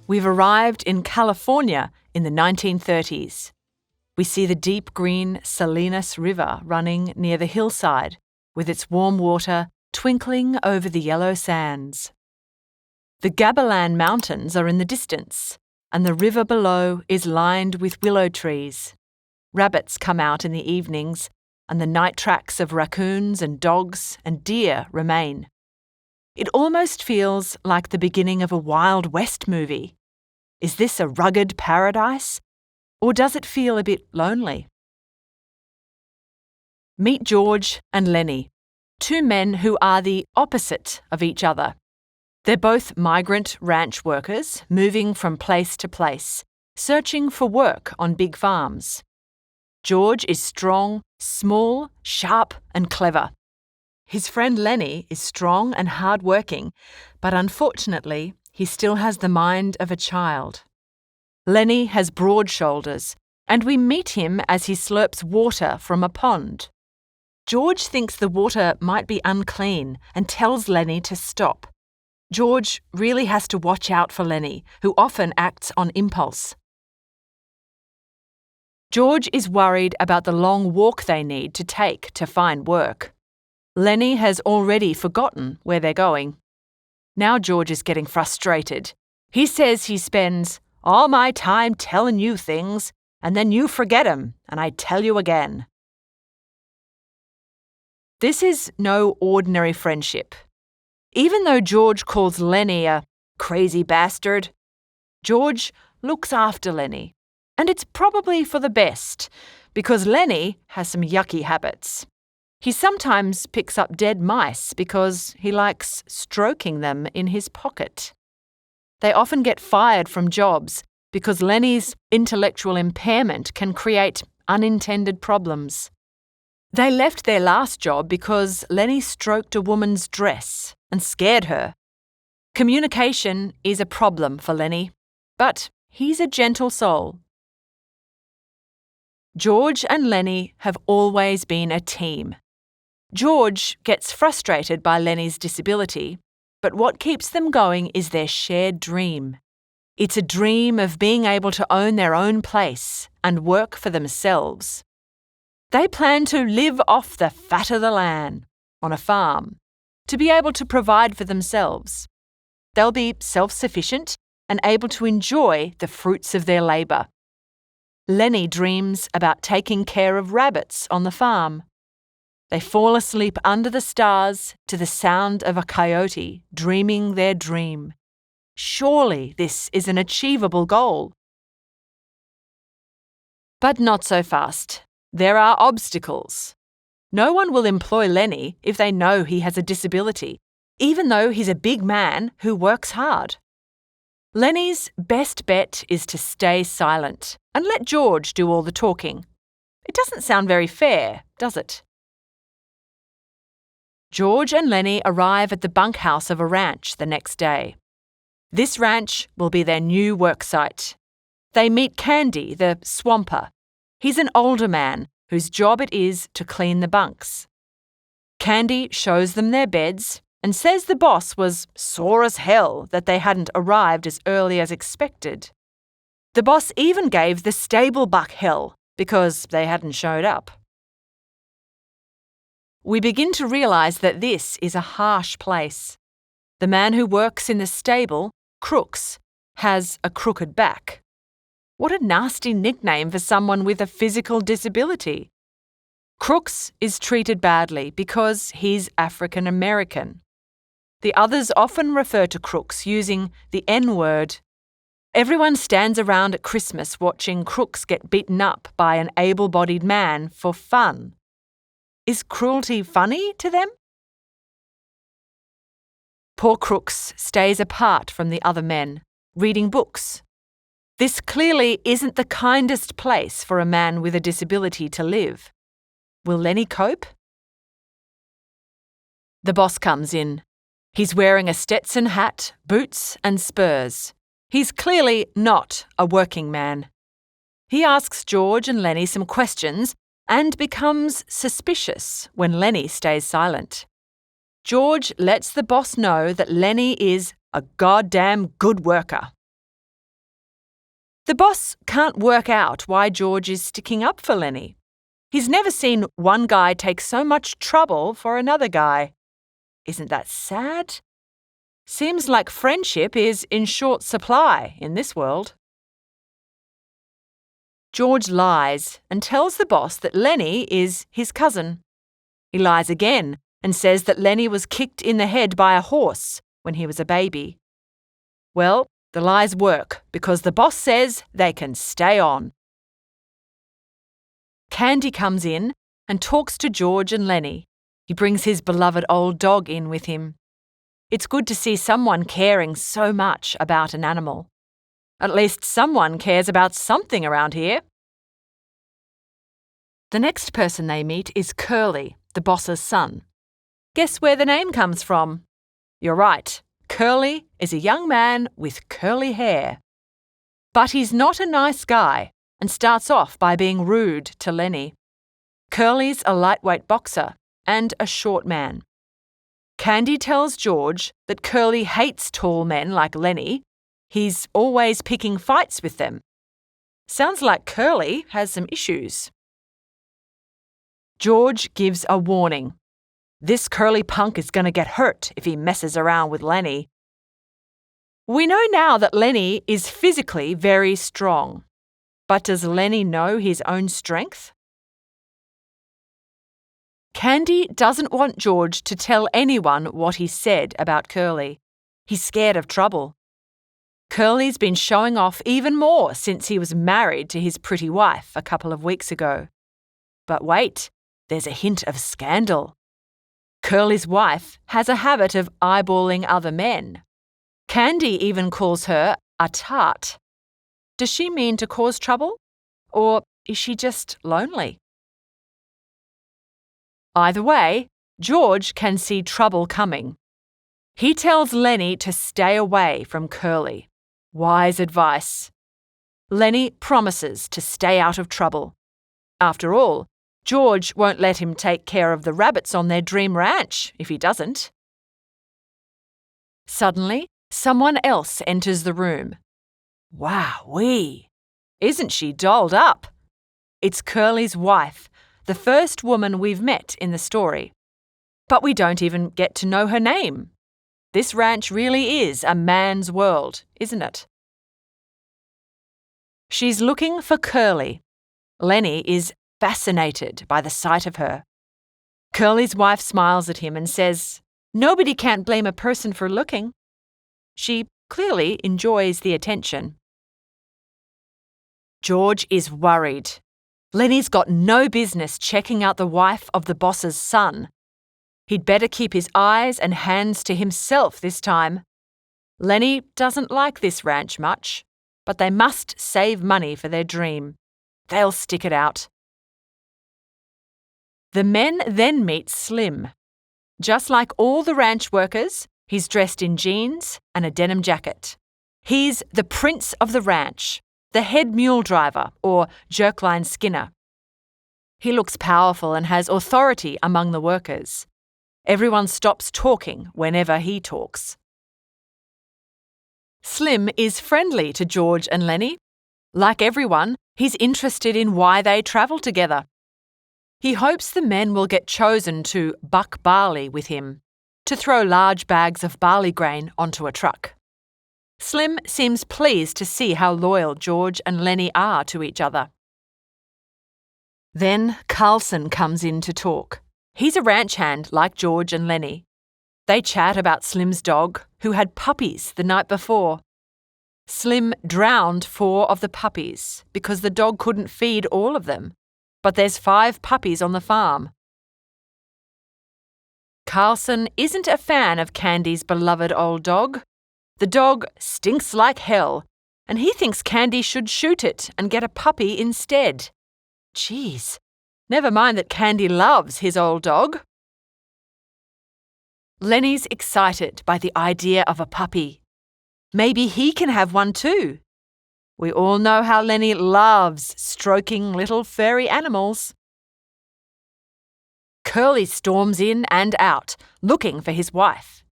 We've arrived in California in the 1930s. We see the deep green Salinas River running near the hillside, with its warm water twinkling over the yellow sands. The Gabilan Mountains are in the distance, and the river below is lined with willow trees. Rabbits come out in the evenings, and the night tracks of raccoons and dogs and deer remain. It almost feels like the beginning of a Wild West movie. Is this a rugged paradise, or does it feel a bit lonely? Meet George and Lenny, two men who are the opposite of each other. They're both migrant ranch workers moving from place to place, searching for work on big farms. George is strong, small, sharp, and clever. His friend Lenny is strong and hard-working, but unfortunately, he still has the mind of a child. Lenny has broad shoulders, and we meet him as he slurps water from a pond. George thinks the water might be unclean and tells Lenny to stop. George really has to watch out for Lenny, who often acts on impulse. George is worried about the long walk they need to take to find work. Lenny has already forgotten where they're going. Now George is getting frustrated. He says he spends all my time telling you things, and then you forget 'em, and I tell you again. This is no ordinary friendship. Even though George calls Lenny a crazy bastard, George looks after Lenny. And it's probably for the best, because Lenny has some yucky habits. He sometimes picks up dead mice because he likes stroking them in his pocket. They often get fired from jobs because Lenny's intellectual impairment can create unintended problems. They left their last job because Lenny stroked a woman's dress and scared her. Communication is a problem for Lenny, but he's a gentle soul. George and Lenny have always been a team. George gets frustrated by Lenny's disability, but what keeps them going is their shared dream. It's a dream of being able to own their own place and work for themselves. They plan to live off the fat of the land on a farm, to be able to provide for themselves. They'll be self-sufficient and able to enjoy the fruits of their labour. Lenny dreams about taking care of rabbits on the farm. They fall asleep under the stars to the sound of a coyote dreaming their dream. Surely this is an achievable goal. But not so fast. There are obstacles. No one will employ Lenny if they know he has a disability, even though he's a big man who works hard. Lenny's best bet is to stay silent and let George do all the talking. It doesn't sound very fair, does it? George and Lenny arrive at the bunkhouse of a ranch the next day. This ranch will be their new worksite. They meet Candy, the swamper. He's an older man whose job it is to clean the bunks. Candy shows them their beds and says the boss was sore as hell that they hadn't arrived as early as expected. The boss even gave the stable buck hell because they hadn't showed up. We begin to realise that this is a harsh place. The man who works in the stable, Crooks, has a crooked back. What a nasty nickname for someone with a physical disability. Crooks is treated badly because he's African American. The others often refer to Crooks using the N-word. Everyone stands around at Christmas watching Crooks get beaten up by an able-bodied man for fun. Is cruelty funny to them? Poor Crooks stays apart from the other men, reading books. This clearly isn't the kindest place for a man with a disability to live. Will Lenny cope? The boss comes in. He's wearing a Stetson hat, boots, and spurs. He's clearly not a working man. He asks George and Lenny some questions and becomes suspicious when Lenny stays silent. George lets the boss know that Lenny is a goddamn good worker. The boss can't work out why George is sticking up for Lenny. He's never seen one guy take so much trouble for another guy. Isn't that sad? Seems like friendship is in short supply in this world. George lies and tells the boss that Lenny is his cousin. He lies again and says that Lenny was kicked in the head by a horse when he was a baby. Well, the lies work because the boss says they can stay on. Candy comes in and talks to George and Lenny. He brings his beloved old dog in with him. It's good to see someone caring so much about an animal. At least someone cares about something around here. The next person they meet is Curly, the boss's son. Guess where the name comes from? You're right. Curly is a young man with curly hair. But he's not a nice guy and starts off by being rude to Lenny. Curly's a lightweight boxer and a short man. Candy tells George that Curly hates tall men like Lenny. He's always picking fights with them. Sounds like Curly has some issues. George gives a warning. This Curly punk is going to get hurt if he messes around with Lenny. We know now that Lenny is physically very strong. But does Lenny know his own strength? Candy doesn't want George to tell anyone what he said about Curly. He's scared of trouble. Curly's been showing off even more since he was married to his pretty wife a couple of weeks ago. But wait, there's a hint of scandal. Curly's wife has a habit of eyeballing other men. Candy even calls her a tart. Does she mean to cause trouble? Or is she just lonely? Either way, George can see trouble coming. He tells Lenny to stay away from Curly. Wise advice. Lenny promises to stay out of trouble. After all, George won't let him take care of the rabbits on their dream ranch if he doesn't. Suddenly, someone else enters the room. Wowee! Isn't she dolled up? It's Curly's wife, the first woman we've met in the story. But we don't even get to know her name. This ranch really is a man's world, isn't it? She's looking for Curly. Lenny is fascinated by the sight of her. Curly's wife smiles at him and says, "Nobody can't blame a person for looking." She clearly enjoys the attention. George is worried. Lenny's got no business checking out the wife of the boss's son. He'd better keep his eyes and hands to himself this time. Lenny doesn't like this ranch much, but they must save money for their dream. They'll stick it out. The men then meet Slim. Just like all the ranch workers, he's dressed in jeans and a denim jacket. He's the prince of the ranch, the head mule driver, or jerkline skinner. He looks powerful and has authority among the workers. Everyone stops talking whenever he talks. Slim is friendly to George and Lenny. Like everyone, he's interested in why they travel together. He hopes the men will get chosen to buck barley with him, to throw large bags of barley grain onto a truck. Slim seems pleased to see how loyal George and Lenny are to each other. Then Carlson comes in to talk. He's a ranch hand like George and Lenny. They chat about Slim's dog, who had puppies the night before. Slim drowned 4 of the puppies because the dog couldn't feed all of them. But there's 5 puppies on the farm. Carlson isn't a fan of Candy's beloved old dog. The dog stinks like hell, and he thinks Candy should shoot it and get a puppy instead. Geez, never mind that Candy loves his old dog. Lenny's excited by the idea of a puppy. Maybe he can have one too. We all know how Lenny loves stroking little furry animals. Curly storms in and out, looking for his wife.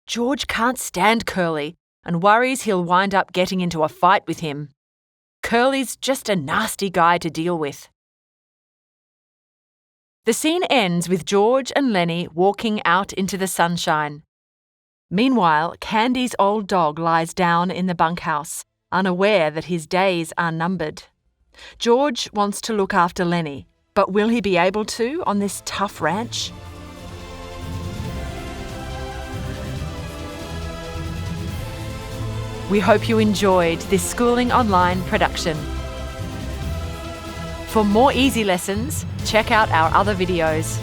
George can't stand Curly and worries he'll wind up getting into a fight with him. Curly's just a nasty guy to deal with. The scene ends with George and Lenny walking out into the sunshine. Meanwhile, Candy's old dog lies down in the bunkhouse, unaware that his days are numbered. George wants to look after Lenny, but will he be able to on this tough ranch? We hope you enjoyed this Schooling Online production. For more easy lessons, check out our other videos.